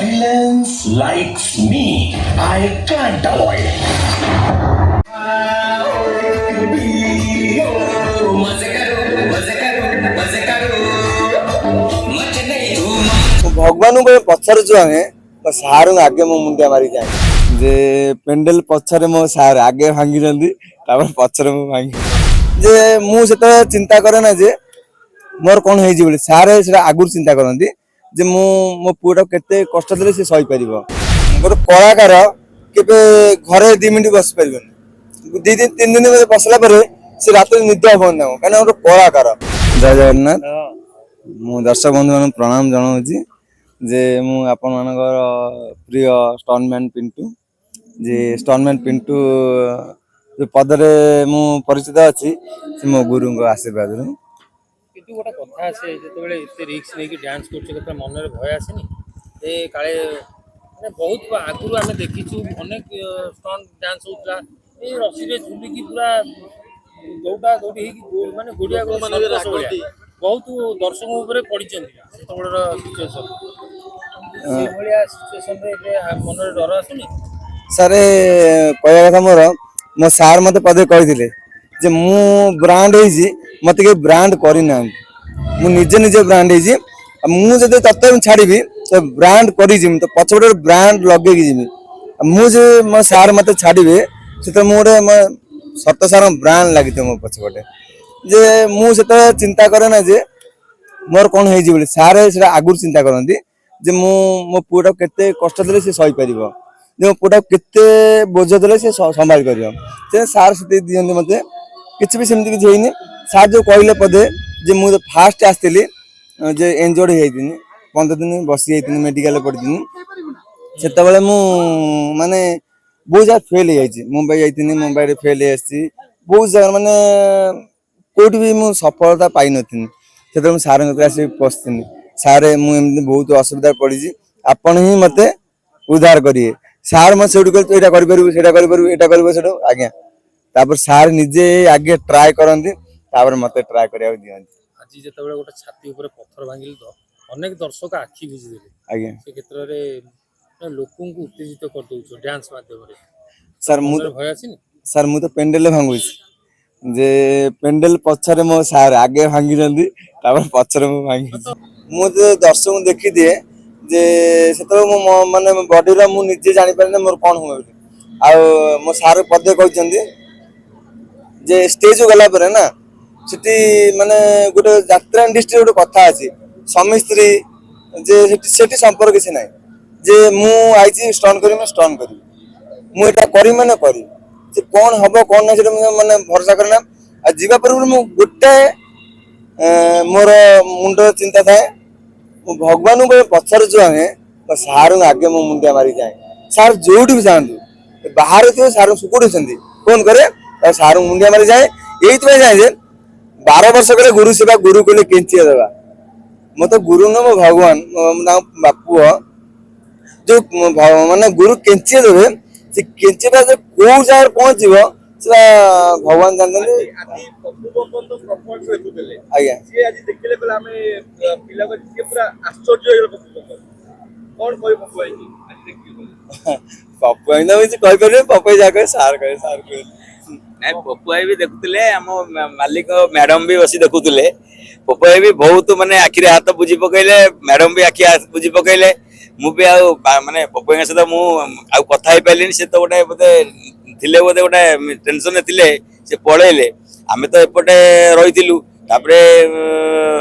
Silence likes me. I can't avoid. भगवान को पछर जो आए सार आगे मो मुंडिया मारी जाए जे पेंडल पछरे मो सार आगे भांगी जंदी पछरे मो भांगी जे मु सेत चिंता करे ना जे मोर कोन हे जी बोली सार से आगुर चिंता करंदी जे मु मो पुरा केते कष्ट देले से सही परिबो गोटे कलाकार केबे घरे 2 मिनिट बस परिबो 2 दिन 3 दिन बसला पर से रात निद होबन ना काना गोटे कलाकार जय जगन्नाथ मु दर्शक बंधु मान प्रणाम जनाऊँ जे मु आपण मानकर प्रिय स्टनमैन पिंटू जे स्टनमैन पिंटू जो पदरे मु परिचित अछि से मो गुरु को आशीर्वाद रू किंतु गोटे कथा आसे जेतेबेले एते रिस्क लेके डांस करछे केते मन रे भय आसेनी ए काळे माने बहुत आगुरु आमे देखिछु अनेक स्टन डांस होतला ए रसी रे झुली की पूरा दौड़ा दौड़ी माने गुडिया को माने बहुत दर्शक ऊपर पड़िचंदी सेतबेलर सिचुएशन से भलिया सिचुएशन रे मन रे डर आसुनी सारे कहया कथा मोर मो सार मते पदे कहिथिले जे मु ब्रांड हेजी मते के ब्रांड करि ना मु निजे निजे ब्रांड हेजी मु जदे तत्ते छाड़ीबी तो ब्रांड करि जिम तो पछोडे ब्रांड लगे कि जिमी मु जे मो सार मते छाड़ीबे से तो मोरे सत सार ब्रांड लागिते मो पछोडे जे मु सेत चिंता करे ना जे मोर कोन हे जी बोली सार से आगुर चिंता करंदी जे मु मो पुरा केते कष्ट देले से सही परिबो जे मो पुरा केते बोझ देले से संभाल करियो जे सार से दियंदी मते किछ भी सेमति किछ हेइनी सार जो कहले पदे जे मु फास्ट आस्तिली जे एंजॉयड हेइदिनी 15 दिन बसी हेइदिनी मेडिकल पड़दिनी सेते बेले मु माने बहुत जा फेल हे जाइछि मुंबई जाइथिनी मुंबई रे फेल हे आछि बहुत जगह माने कोट भी मु सफलता पाई नथिनी सेते मु सार के आसी पछथिनी सारे मु एमती बहुत असुविधा पड़ी आपण ही मते उद्धार करिए सार म सेडु कल तो एटा करि परबो सेटा करि परबो एटा करबो सेडो आज्ञा तापर सार निजे आगे ट्राई करंदी तापर मते ट्राई करिया दियंती आज जेतेबेले गोटे छाती ऊपर पत्थर भांगिल तो अनेक दर्शक आखि बुझी देले आज्ञा से क्षेत्र रे लोकन को उत्तेजित कर दउछो डांस माध्यम रे सर मु भय आसीनी सर मु तो पेंडल भांगुछि जे पेंडल पछरे मो सार आगे भांगी जंदी तापर पछरे मो भांगी मु तो दर्शक देखि दिए जे सेतो मो माने बॉडी रा मु निजे जानि परने मोर कोन हो आ मो सार पदे कहचंदी जे स्टेज गला पर ना सिटी माने गोटे यात्रा इंडस्ट्री गोटे कथा अछि स्वामी स्त्री जे सेठी संपर्क किछ नै जे मु आइछि स्टन करी मु एटा करी माने करी जे कोन हबो कोन नै सेटा माने भरोसा करना आ जीवा पर मु गुटे मोर मुंड चिंता थाए भगवान को पछर जो आए सार आगे मो मुंडिया मारी जाए सार जोठी भी जातु बाहर थे सार सुकुड़ी फोन करे सार मुंडिया मारी जाए यही जाए जे 12 वर्ष करे गुरु सेवा गुरु को केंचिया देवा मो तो गुरु न मो भगवान बापू जो माने गुरु केंचिया देवे से केंचिया जो को जार पहुंचीबो से भगवान जानते आज्ञा सी आज देखले बेला हमें पिला को पूरा आश्चर्य कोन कोई पप्पू आई आज देखियो पप्पू आई ना कहि परबे पप्पू जाके सार नहीं पप्पू भाई भी देखुले आम मालिक मैडम भी बसी देखुले पप्पू भाई भी बहुत माने आखिरे हाथ बुझी पकईले मैडम भी आखि बुझी पकईले मुझे माने पप्पू भाई सहित मुझे कथा ही पाइलिन से तो गोटे बोधे थिले बोधे गोटे टेंशन थिले से पळेले आमे तो एपटे रहिथिलु तापरे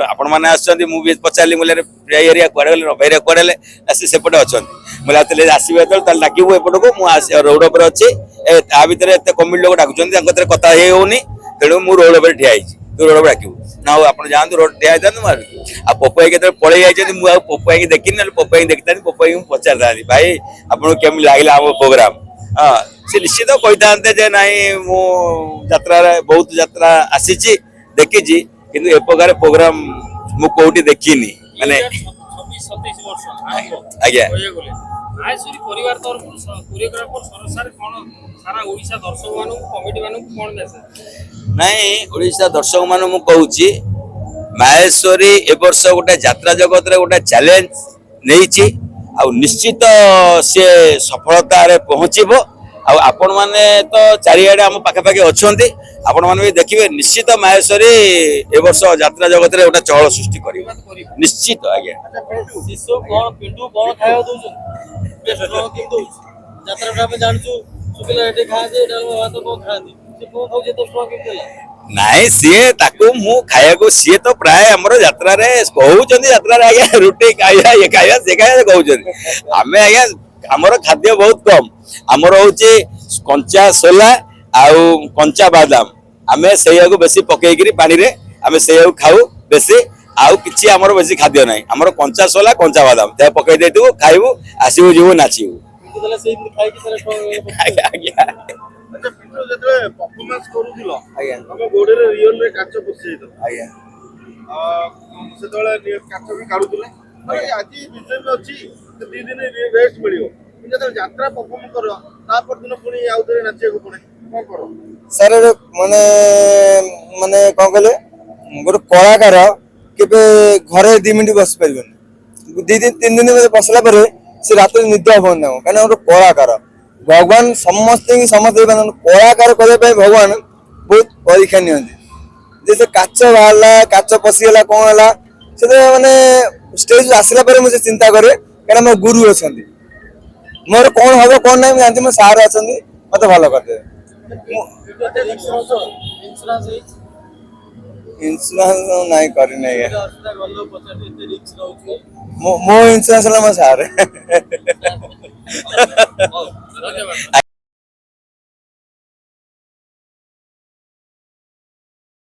आपण माने आछन मु भी पचारली मुले प्रिय एरिया कोडे गले रबैरे कोडेले आसी सेपटे अछन मुले आतले आसीबे तो ताल डाकिबो एपटको मु रोड ऊपर अछि ए ता भीतर एते कमिटी लोक डाकुचन तांकतरे कथा हे होनी तेणु मु रोड ऊपर ठिया आइछि तू रोड ऊपर डाकिबो ना आपण जानतु रोड ठिया आइतन मार आ पप्पू केते पळे आइछन मु पप्पू के देखिन न पप्पू के देखतानी पप्पू के पचार दानी भाई आपण केम लागिला हम प्रोग्राम हां से निश्चित कहितांते जे नाही मु यात्रा बहुत यात्रा आसीछि देखिछि किंतु ए प्रकार प्रोग्राम मु कोठी देखिनी माने 26-27 वर्ष आज्ञा आयसुरी परिवार तरफ कोरियोग्राफर सरसार कोन सारा ओडिसा दर्शक मानु कमिटी मानु कोन मेसेज नहीं ओडिसा दर्शक मानु मु कहूची माहेश्वरी ए वर्ष गोटे यात्रा जगत रे गोटे चैलेंज नेइची आ ଆଉ ନିଶ୍ଚିତ ସେ ସଫଳତାରେ ପହଞ୍ଚିବ। ଆଉ ଆପଣ ମାନେ ତ ଚାରିଆଡେ ଆମ ପାଖାପାଖି ଅଛନ୍ତି, ଆପଣ ମାନେ ବି ଦେଖିବେ ନିଶ୍ଚିତ ମାହେଶ୍ୱରୀ ଏ ବର୍ଷ ଯାତ୍ରା ଜଗତରେ ଗୋଟେ ଚହଳ ସୃଷ୍ଟି କରିବ ନିଶ୍ଚିତ ଆଜ୍ଞା। ଶିଶୁ କଣ ପିଣ୍ଟୁ କଣ ଖାଇବା ଦଉଛନ୍ତି ଯାତ୍ରାଟା ଆମେ ଜାଣିଛୁ ଶୁଖିଲା ଏଠି ଖାଆନ୍ତି ଡାଲମା ଭାତ କଣ ଖାଆନ୍ତି ସେ କଣ ଖାଉଛି ଏତେ ଷ୍ଟ୍ରଙ୍ଗ କେମିତି ହେଲା? ନାଇଁ ସିଏ ତାକୁ ମୁଁ ଖାଇବାକୁ ସିଏ ତ ପ୍ରାୟ ଆମର ଯାତ୍ରାରେ କହୁଛନ୍ତି ଯାତ୍ରାରେ ଆଜ୍ଞା ରୁଟି ଖାଇବା ଇଏ ଖାଇବା ସେ ଖାଇବା କହୁଛନ୍ତି। ଆମେ ଆଜ୍ଞା ଆମର ଖାଦ୍ୟ ବହୁତ କମ, ଆମର ହଉଛି କଞ୍ଚା ସୋଲା ଆଉ କଞ୍ଚା ବାଦାମ, ଆମେ ସେଇଆକୁ ବେଶୀ ପକେଇକିରି ପାଣିରେ ଆମେ ସେଇଆକୁ ଖାଉ ବେଶୀ। ଆଉ କିଛି ଆମର ବେଶୀ ଖାଦ୍ୟ ନାହିଁ, ଆମର କଞ୍ଚା ସୋଲା କଞ୍ଚା ବାଦାମ ତାକୁ ପକେଇ ଦେଇଥିବୁ ଖାଇବୁ ଆସିବୁ ଯିବୁ ନାଚିବୁ। ତାହେଲେ ସେଇଦିନ ଖାଇକି ତାହେଲେ ଆଜ୍ଞା ଆଜ୍ଞା ଆଚ୍ଛା ପିଣ୍ଟୁ ଯେତେବେଳେ ପରଫର୍ମାନ୍ସ କରୁଥିଲ ଆଜ୍ଞା ତମ ଗୋଡରେ ରିଅଲରେ କାଚ ପଶି ଯାଇଥିଲା, ଆଜ୍ଞା ସେତେବେଳେ କାଚ ବି କାଢୁଥିଲେ। ଆଜି ବିଜୟ ବି ଅଛି 2 ଦିନ ରେଷ୍ଟ ମିଳିବ, କିନ୍ତୁ ଯେତେବେଳେ ଯାତ୍ରା ପରଫର୍ମ କର ତା ପରଦିନ ପୁଣି ଆଉ ଥରେ ନାଚିବାକୁ ପଡେ, କଣ କର? ସାର୍ ମାନେ ମାନେ କଣ କହିଲେ ଗୋଟେ କଳାକାର କେବେ ଘରେ 2 ମିନିଟ୍ ବସି ପାରିବନି, 2 ଦିନ 3 ଦିନ ବସିଲା ପରେ ସେ ରାତିରେ ନିଦ ହବନି ତାଙ୍କୁ, କାହିଁକିନା ଗୋଟେ କଳାକାର ଭଗବାନ ସମସ୍ତେ କଳାକାର କରିବା ପାଇଁ ଭଗବାନ ବହୁତ ପରୀକ୍ଷା ନିଅନ୍ତି। ଯେ ସେ କାଚ ବାହାରିଲା କାଚ ପଶିଗଲା କଣ ହେଲା ସେଥିରେ ମାନେ ଷ୍ଟେଜ ଆସିଲା ପରେ ମୁଁ ସେ ଚିନ୍ତା କରେ, କାହିଁକିନା ମୋ ଗୁରୁ ଅଛନ୍ତି, ମୋର କଣ ହବ କଣ ନାହିଁ ମୁଁ ଜାଣିଛି, ମୋ ସାର୍ ଅଛନ୍ତି ମତେ ଭଲ କରିଦେବେ। ଇନ୍ସୁରାନ୍ସ ନାଇଁ କରିନି ଆଜ୍ଞା, ମୋ ଇନ୍ସୁରାନ୍ସ ହେଲା ମୋ ସାର୍। ଧନ୍ୟବାଦ।